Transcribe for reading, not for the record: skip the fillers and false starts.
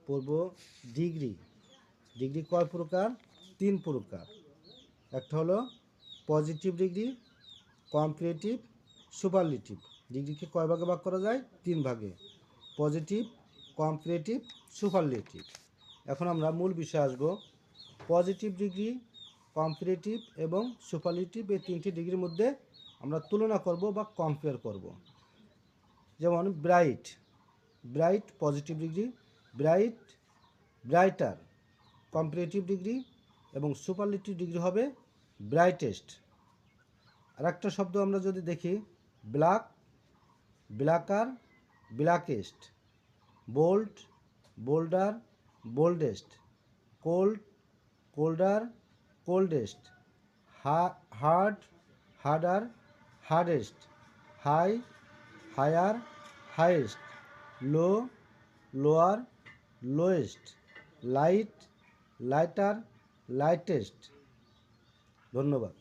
পড়ব degree. Degree কয় প্রকার? 3 প্রকার। একটা হলো পজিটিভ ডিগ্রি, কম্পারেটিভ, সুপারলেটিভ। ডিগ্রিকে কয় ভাগে ভাগ করা যায়? 3 ভাগে, পজিটিভ, কম্পারেটিভ, সুপারলেটিভ। এখন আমরা মূল বিষয়ে আসব। পজিটিভ ডিগ্রি, কম্পারেটিভ এবং সুপারলেটিভ এই 3টি ডিগ্রির মধ্যে আমরা তুলনা করব বা কম্পেয়ার করব। যেমন bright, bright positive degree, bright brighter comparative degree এবং সুপারলেটিভ ডিগ্রি হবে ব্রাইটেস্ট। আর একটা শব্দ আমরা যদি দেখি, black blacker blackest, bold bolder boldest, cold colder coldest, hard harder hardest, high higher highest, low lower lowest, light lighter lightest. ধন্যবাদ।